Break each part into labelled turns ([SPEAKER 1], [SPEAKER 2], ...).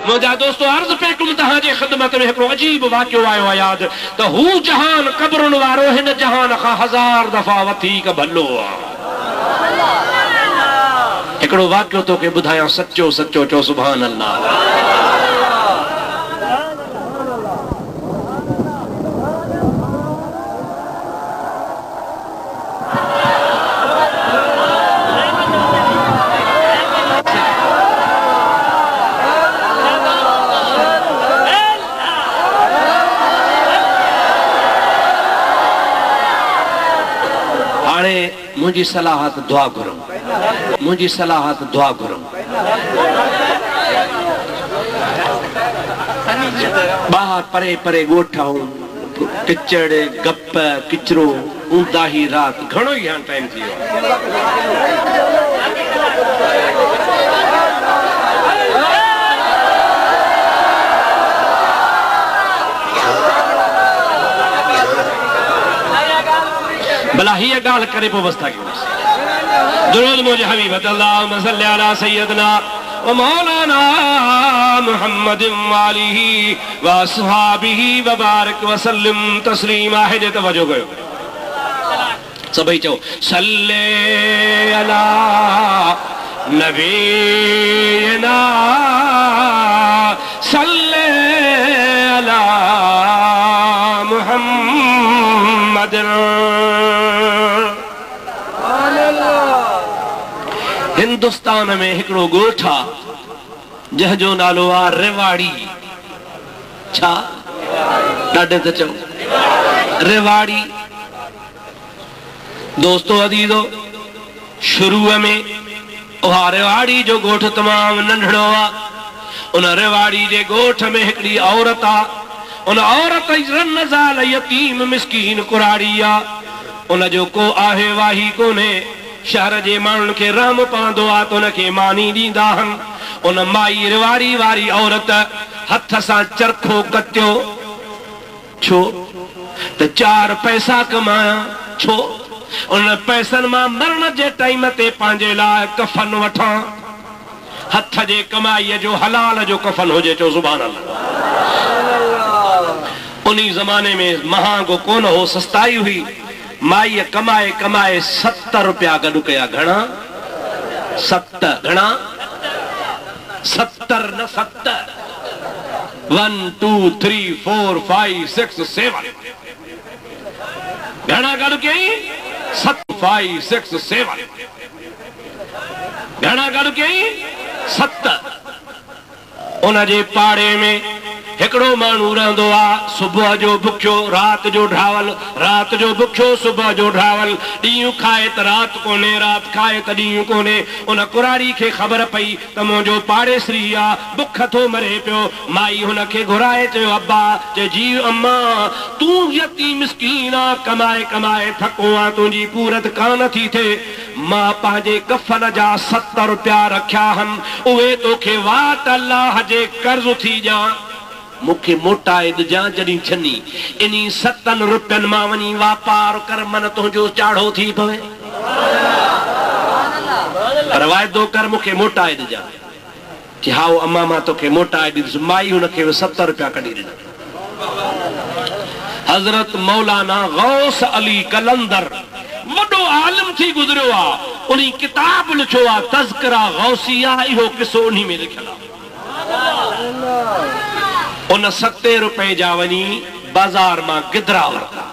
[SPEAKER 1] मुझा दोस्तों अर्ज पे कुम तहां जे खिदमत में एक अजीब वाक़ियो आयो याद तो हू जहान कब्रुन वारो हिन जहान खां 1000 दफ़ा वधीक भलो आहे। एकड़ो वाक़ियो तो के बुधाया सच्चो सच्चो चो सुभान अल्लाह। मुझी सलाहत दुआ करो, मुझी सलाहत दुआ करो। बाहर परे परे गोठा किचड़ गप किचरो ऊंदा ही रात घणो ही हां टाइम थी भला ही गाल करे पो बस्ता की दुरूद मुझे हबीब अल्लाहुम्मा सल्ली अला सय्यदना व मौलाना मुहम्मद व आलिहि व अस्हाबिहि व बारिक व सल्लिम तस्लीमा। है तवज्जो कयो सभई चो सल्ले अला नबीना सल्ले अला मुहम्मद। हिंदुस्तान में हिकड़ो गोठा जंहिंजो नालो आहे रेवाड़ी। छा ॾाढे त चओ रेवाड़ी। दोस्तो अदीदो शुरूअ में उहा रेवाड़ी जो गोठ तमाम नंढड़ो आहे। उन रेवाड़ी जे गोठ में हिकड़ी औरत आहे। उन औरत रनज़ाल यतीम मिस्कीन कुराड़ी आहे। उन जो को आहे वाही कोन्हे। शहर जे माण्हुनि खे रहम पवंदो आहे त उनखे मानी ॾींदा आहिनि। उन माई रेवाड़ी वारी औरत हथ सां चरखो कटियो छो त 4 पैसा कमाया। छो उन पैसनि मां मरण जे टाइम ते पंहिंजे लाइ कफन वठां। हथ जे कमाईअ जो हलाल जो कफन हुजे चो सुभान अल्लाह। उन्ही ज़माने में महांगो कोन हो, सस्ताई हुई। माई कमाए कमाए 70 रुपया गॾु कया। घणा 7 घणा 70 न 7 1 2 3 4 5 6 7 घणा गॾु कई 7 5 6 7 घणा गॾु कई 7। उन जे पाड़े में हिकड़ो माण्हू रहंदो आहे। सुबुह जो बुखियो रात जो ढावल, रात जो बुखियो सुबुह जो ढावल। ॾींहुं खाए त रात कोन्हे, रात खाए त ॾींहुं कोन्हे। उन कुराड़ी खे ख़बर पई त मुंहिंजो पाड़ेसरी आहे, बुख थो मरे पियो। माई हुनखे घुराए चयो अब्बा चए जी अम्मा तूं यतीम मिस्कीन आहे, कमाए कमाए थको आहे, तुंहिंजी पूरत कान थी थिए। मां पंहिंजे कफन जा 70 रुपया रखिया आहिनि, उहे तोखे वाट अल्लाह जे कर्ज़ थी ॾियां। मुखे मोटाए ॾिजां जॾहिं छनी इन्ही 7 रुपयनि मां वञी वापार कर मन तुंहिंजो चाढ़ो थी पवे। पर वाइदो कर मुखे मोटाए ॾिजां। कि हाओ अम्मा मां तोखे मोटाए ॾींदुसि। माई हुनखे 70 रुपया कढी ॾिना। हज़रत मौलाना गौस अली कलंदर वॾो आलिम थी गुज़रियो आहे। उन किताब लिखियो आहे तज़किरा गौसिया। इहो किसो उन्ही में लिखियल आहे। उन 7 रुपए जा वञी बाज़ार मां गिदरा वरिता।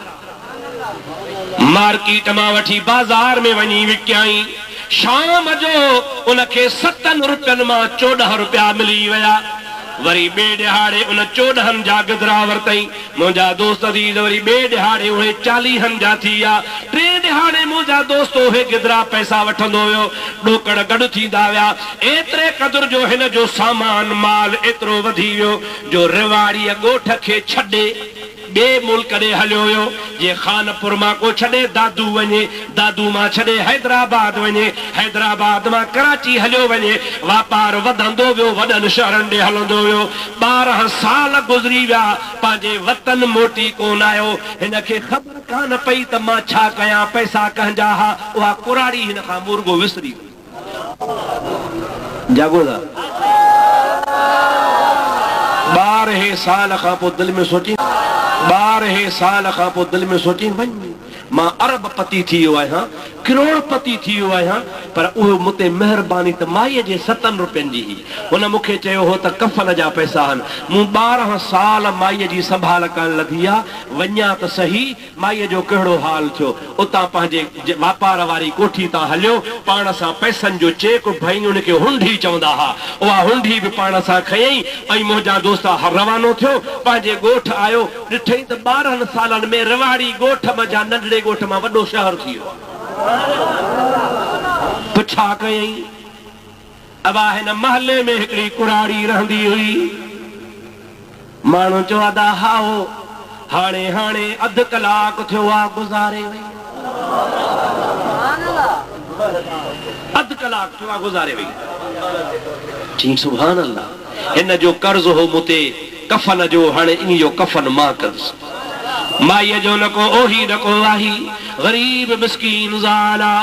[SPEAKER 1] मार्केट मां वठी बाज़ार में वञी विकियाई। शाम जो उनखे 7 रुपयनि मां 14 रुपया मिली विया। वरी ॿिए ॾिहाड़े उन 14 जा गिदरा वरितई। मुंहिंजा दोस्त अज़ीज़ वरी ॿिए ॾिहाड़े उहे 40 जा थी विया। 3 ॾिहाड़े मुंहिंजा दोस्त उहे गिदरा पैसा वठंदो हुयो। ॾोकड़ गॾु थींदा विया। एतिरे क़दुर जो हिन जो सामान माल एतिरो वधी वियो जो रेवाड़ीअ ॻोठ खे छॾे ॿिए मुल्क ॾे हलियो हुयो। जे खानपुर मां को छॾे दादू वञे, दादू मां छॾे हैदराबाद वञे, हैदराबाद मां कराची हलियो वञे। वापार वधंदो वियो, वॾनि शहरनि ॾे हलंदो वियो। 12 साल गुज़री विया, पंहिंजे वतन मोटी कोन आयो। हिन खे ख़बर कान पई त मां छा कयां, पैसा कंहिंजा हा। उहा कुराड़ी हिन खां मुर्गो विसरी जागो था। 12 साल खां पोइ दिलि में सोची 12 साल खां पोइ दिलि में सोची वञ मां अरबपति थी वियो आहियां करोड़पति थी वियो आहियां पर उहो मूंते महिरबानी त माईअ जे 7 रुपयनि जी हुई हुन मूंखे चयो हो त कफ़न जा पैसा आहिनि मूं 12 साल माईअ जी संभाल करण लधी आहे वञा त सही माईअ जो कहिड़ो हाल थियो उतां पंहिंजे वापार वारी कोठी तां हलियो पाण सां पैसनि जो चेक भई उनखे हुंडी चवंदा हुआ उहा हुंडी बि पाण सां खयईं ऐं मुंहिंजा दोस्त रवानो थियो पंहिंजे ॻोठ आयो ॾिठई त 12 सालनि में रिवाड़ी ॻोठ मज़ा नंढड़े ॻोठ मां वॾो शहर थी वियो पुछा कयईं अबा हिन महले में हिकिड़ी कुराड़ी रहंदी हुई माण्हू चवंदा हाओ हाणे हाणे अधु कलाक थियो आहे गुज़ारे वई अधु कलाक थियो आहे गुज़ारे वई चई सुभान अल्लाह हिन जो कर्ज़ हो मूंते कफ़न जो हाणे इन जो कफ़न मां कंदुसि माईअ जो न को ओही न को वाही गरीब मिस्कीन ज़ाला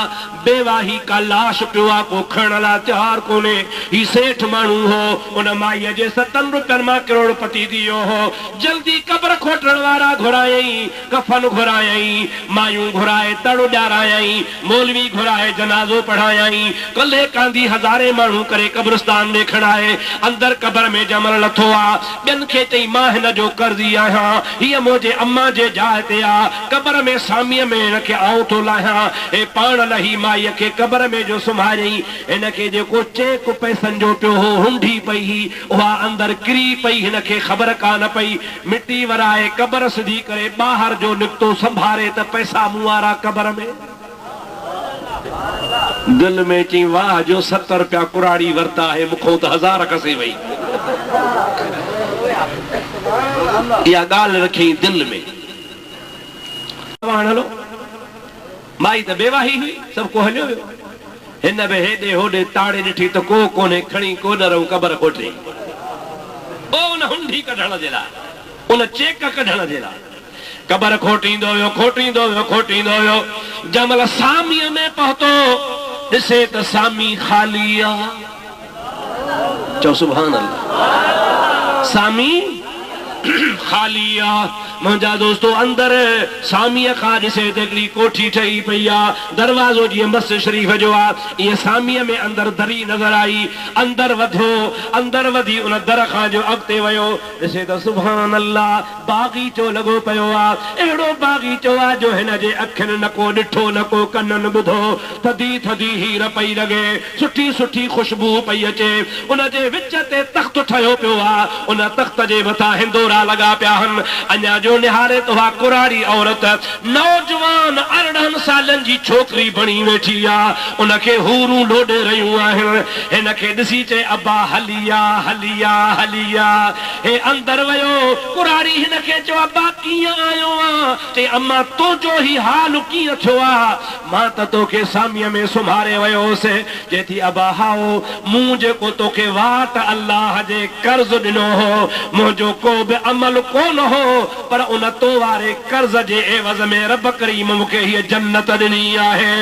[SPEAKER 1] बेवाही का लाश पियो आहे को खणण लाइ तयार कोन्हे ही सेठ माण्हू हो उन माईअ जे 7 रुपयनि मां करोड़पति थी वियो हो जल्दी क़ब्र खोटण वारा घुरायईं कफ़न घुरायईं मायूं घुराए तड़ ॾियारायईं मौलवी घुराए जनाज़ो पढ़ायईं कल्हे कांदी हज़ारे माण्हू करे क़ब्रिस्तान ॾे खणाए अंदरि क़ब्र में ॼमल लथो आहे ॿियनि खे चई मां हिन जो कर्ज़ी आहियां हीअ मुंहिंजे अम्मा जे जाइ ते आहे क़ब्र में सामीअ में हिनखे आऊं थो लाहियां हे पाण लही माईअ खे क़ब्र में जो सुम्हारियईं हिनखे जेको चेक पैसनि जो पियो हो हुंडी पई उहा अंदरि किरी पई हिनखे ख़बर कान पई मिटी वराए क़ब्र सिधी करे ॿाहिरि जो निकितो संभारे त पैसा मूं वारा क़ब्र में दिल में चई वाह जो 70 रुपया कुराड़ी वरता है मूंखों त 1000 कसे वई इहा ॻाल्हि रखी दिल में हलो माई त बेवाही हुई सभु को हलियो वियो हिन बि हेॾे होॾे ताड़े ॾिठी त को कोन्हे खणी को न रहूं क़ब्र खोटे उन हुंडी कढण जे लाइ उन चेक कढण जे लाइ क़ब्र खोटींदो वियो खोटींदो वियो खोटींदो वियो जंहिंमहिल सामीअ में पहुतो ॾिसे त सामी ख़ाली आहे चओ सुभान अल्लाह सामी खाली आहे मुंहिंजा दोस्तो अंदरि सामीअ खां ॾिसे त हिकिड़ी कोठी ठही पई आहे दरवाज़ो जीअं मस्जिद शरीफ़ जो आहे ईअं सामीअ में अंदरि दरी नज़र आई अंदरि वधो अंदरि वधी उन दर खां जो अॻिते वियो ॾिसे त सुभान अल्लाह बाग़ीचो लॻो पियो आहे अहिड़ो बाग़ीचो आहे जो हिन जे अखियुनि न को ॾिठो न को कननि ॿुधो थधी थधी हीर पई लॻे सुठी सुठी ख़ुशबू पई अचे उन जे विच ते तख़्त ठहियो पियो आहे उन तख़्त जे मथां हिंदोरा लॻा पिया आहिनि अञा जो निहारे तो कुराड़ी औरत नौजवान 18 सालनि जी छोकिरी बणी वेठी आहे उनखे हूरूं लोॾे रहियूं आहिनि हिनखे ॾिसी चए अब्बा हलिया हलिया हलिया हे अंदरि वियो कुराड़ी हिनखे चयो अब्बा कीअं आयो आहे चई अम्मा तुंहिंजो ई हाल कीअं थियो आहे मां त तोखे सामीअ में सुम्हारे वियो हुउसि चए थी अब्बा हाओ मूं जेको तोखे वाट अल्लाह जे कर्ज़ ॾिनो हो मुंहिंजो को बि अमल कोन हो पर उन तो वारे कर्ज़ जे एवज़ में रब करीम मूंखे हीअ जन्नत ॾिनी आहे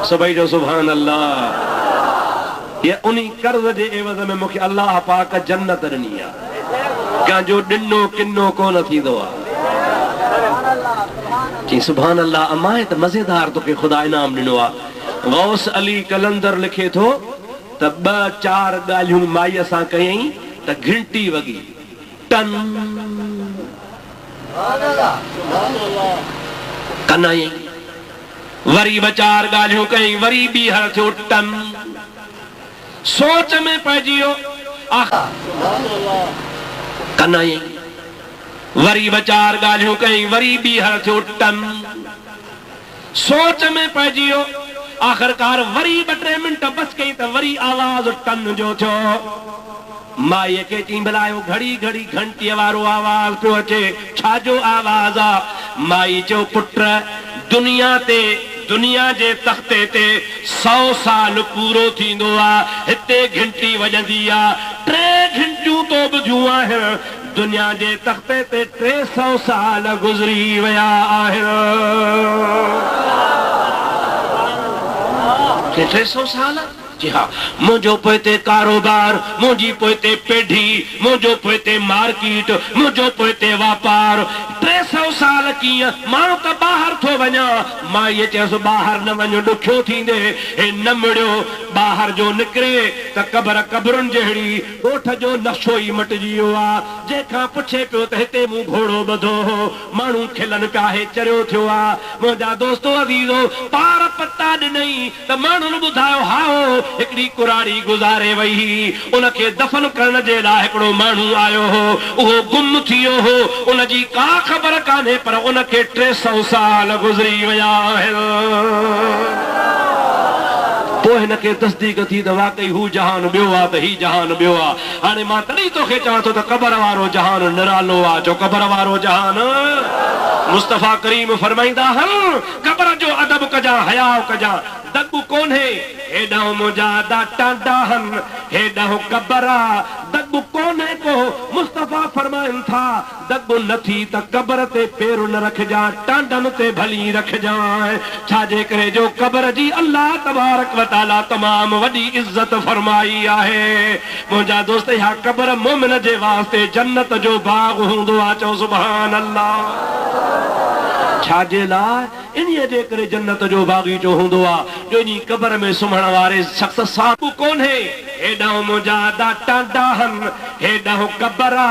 [SPEAKER 1] सभई जो सुभान अल्लाह ये उन कर्ज़ जे एवज़ में मूंखे अल्लाह पाक जन्नत ॾिनी आहे कंहिंजो ॾिनो किनो कोन थींदो आहे चई सुभान अल्लाह अम्मा त मज़ेदार तोखे ख़ुदा इनाम ॾिनो आहे गौस अली कलंदर लिखे थो त 2-4 ॻाल्हियूं माईअ सां कयईं त घंटी वॻी टन कनाई वरी 2-4 ॻाल्हियूं कयईं वरी ॿीहर थियो टन सोच में पइजी वियो कनाई वरी 2-4 ॻाल्हियूं कयईं वरी ॿीहर थियो टन सोच में पइजी वियो आख़िरकार वरी 2-3 मिंट बस कई त वरी आवाज़ टन जो थियो माईअ खे चई भलायो घड़ी घड़ी घंटीअ वारो आवाज़ पियो अचे छाजो आवाज़ आहे माई चयो पुट दुनिया जे तख़्ते ते 100 साल पूरो थींदो आहे हिते घंटी वॼंदी आहे 3 घंटियूं तो ॿुधियूं आहिनि दुनिया जे तख़्ते ते 300 साल गुज़री विया आहिनि 300 साल जी हाँ, मुझो पोइते कारोबार, मुझी पोइते पेढ़ी, मुझो पोइते मार्केट, मुझो पोइते वापार। 300 साल किया मां तो बाहर थो वञा, मां ये चयस बाहर न वञो, ॾुखियो थींदे। हे न मिड़ियो बाहर जो निकिरे त कबर कबरुनि जहिड़ी, ॻोठ जो नशो ई मटिजी वियो आहे। जंहिंखां पुछे पियो त हिते मूं घोड़ो ॿधो हो, माण्हू खिलनि पिया, हे चरियो थियो आहे। मुंहिंजा दोस्तो अज़ीज़ो, पार पता ॾिनई त माण्हुनि ॿुधायो हाओ हिकिड़ी कुराड़ी गुज़ारे वई, उनखे दफ़न करण जे लाइ हिकिड़ो माण्हू आयो हो, उहो गुम थी वियो हो, उनजी का ख़बर कान्हे, पर उनखे 300 साल गुज़री विया आहिनि। पोइ हिनखे तस्दीक थी त वाकई हू जहान ॿियो आहे त ही जहान ॿियो आहे। हाणे मां तॾहिं तोखे चवां थो त क़बर वारो जहान निरालो आहे। जो क़बर वारो जहान मुस्तफ़ा करीम फरमाईंदा हल क़बर जो अदब कजां, हया कजां, दगु कोन्हे हेॾां मुंहिंजा टांडा हन, हेॾां क़बरा दगु कोन्हे को। मुस्तफ़ा फरमाइनि था दगु नथी त क़बर ते पेर न रखजां, टांडनि ते भली रखजां। छाजे करे जो क़बर जी अल्लाह तबारक व तआला तमाम वॾी इज़त फरमाई आहे। मुंहिंजा दोस्त, इहा क़बर मोमिन जे वास्ते जन्नत जो बाग हूंदो आहे। चओ सुभान अल्लाह। छाजे लाइ? इन्हीअ जे करे जन्नत जो बागीचो हूंदो आहे जो इन क़बर में सुम्हण वारे शख़्स सां कोन्हे। हेॾां मुंहिंजा टांडा हन, हेॾां क़बरा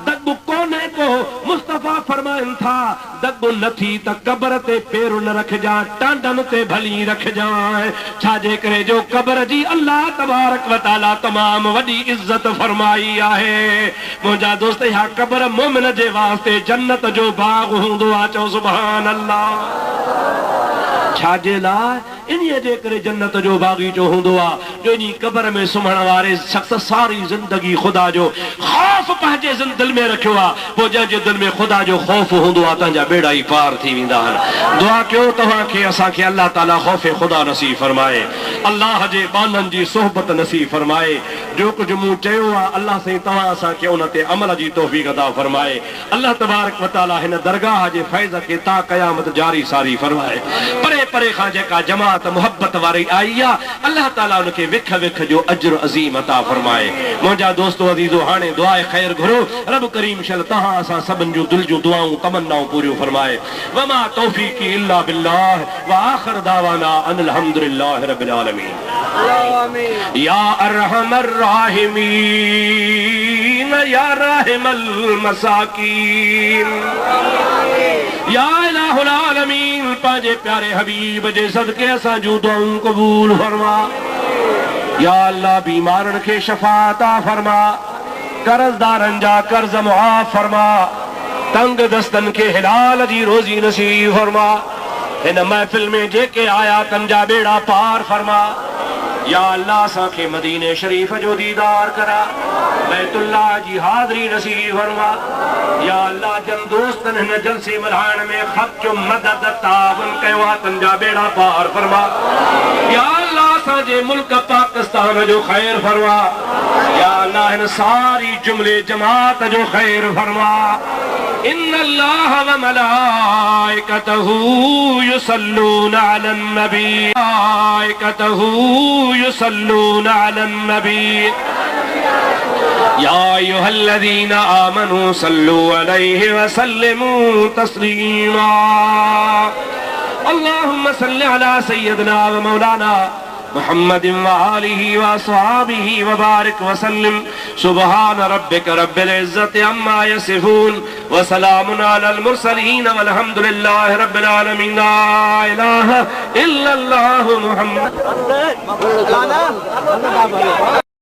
[SPEAKER 1] दगु कोन्हे को। मुस्तफ़ा फरमाइनि था दगु नथी त क़बर ते पेर न रखजां, टांडनि ते भली रखजां। छाजे करे जो क़बर जी अल्लाह तबारक व तआला तमाम वॾी इज़त फरमाई आहे। मुंहिंजा दोस्त, इहा क़बर मोमिन जे वास्ते जन्नत जो बाग हूंदो आहे। चओ सुभान अल्लाह। छाजे लाइ? इन्हीअ जे करे जन्नत जो बागीचो हूंदो आहे जो इन क़बर में सुम्हण वारे शख़्स सारी ज़िंदगी ख़ुदा जो ख़ौफ़ पंहिंजे दिलि में रखियो आहे। पोइ जंहिंजे दिलि में ख़ुदा जो ख़ौफ़ हूंदो आहे तव्हांजा बेड़ा ई पार थी वेंदा आहिनि। दुआ कयो तव्हांखे असांखे अल्लाह ताला ख़ौफ़ ख़ुदा नसीब फरमाए, अल्लाह जे बाननि जी सोहबत नसीब फरमाए। जो कुझु मूं चयो आहे अल्लाह साईं तव्हां असांखे उन ते अमल जी तौफ़ीक़ अता फरमाए। अल्लाह तबारक व तआला हिन दरगाह जे फैज़ खे ता क़यामत जारी सारी फरमाए। परे परे खां जेका जमात मुहब्बत वारी आई आहे अल्लाह ताला उनखे विख विख जो अज्र अज़ीम अता फरमाए। मुंहिंजा दोस्तो अज़ीज़ो, हाणे दुआए ख़ैर घुरो। रब करीम शल तव्हां असां सभिनि जूं दिलि जूं दुआऊं तमन्नाऊं पूरियूं फरमाए। वमा तौफ़ीक़ी इल्ला बिल्लाह व आख़िर दावाना अनिल हम्दुलिल्लाहि रब्बिल आलमीन। या अरहमर राहिमीन या राहिमल मसाकीन या इलाहुल आलमीन। पंहिंजे प्यारे हबीब जे सदके असां जूं दुआऊं क़बूल फरमा। या अल्लाह बीमारनि खे शफ़ा अता फरमा, कर्ज़दारनि जा कर्ज़ मुआफ़ फरमा, तंग दस्तनि खे हिलाल जी रोज़ी नसीब फरमा। हिन महफ़िल में जेके आया तन जा बेड़ा पार फरमा। या अल्लाह असांखे मदीने शरीफ जो दीदार करा, बैतुल्लाह जी हाज़री नसीब फरमा। या अल्लाह जन दोस्तन हिन जलसे मल्हाइण में ख़र्च मदद तावन कयो आहे तन जा बेड़ा पार फरमा। या अल्लाह असांजे मुल्क पाकिस्तान जो ख़ैर फरमा। या अल्लाह हिन सारी जुमले जमात जो ख़ैर फरमा। इन्नल्लाह व मलाइकतहू युसल्लूना अलन नबी, मलाइकतहू युसल्लूना अलन नबी। या अय्युहल्लज़ीना आमनू सल्लू अलैहि व सल्लिमू तस्लीमा। अल्लाहुम्मा सल्लि अला सय्यिदिना व मौलाना मुहम्मद व आलिहि व अस्हाबिहि व बारिक व सल्लिम। सुब्हान रब्बिक रब्बिल इज्जति अम्मा यसिफून व सलामुन अलल मुरसलीन वल्हम्दुलिल्लाहि रब्बिल आलमीन। ला इलाहा इल्लल्लाहु मुहम्मद।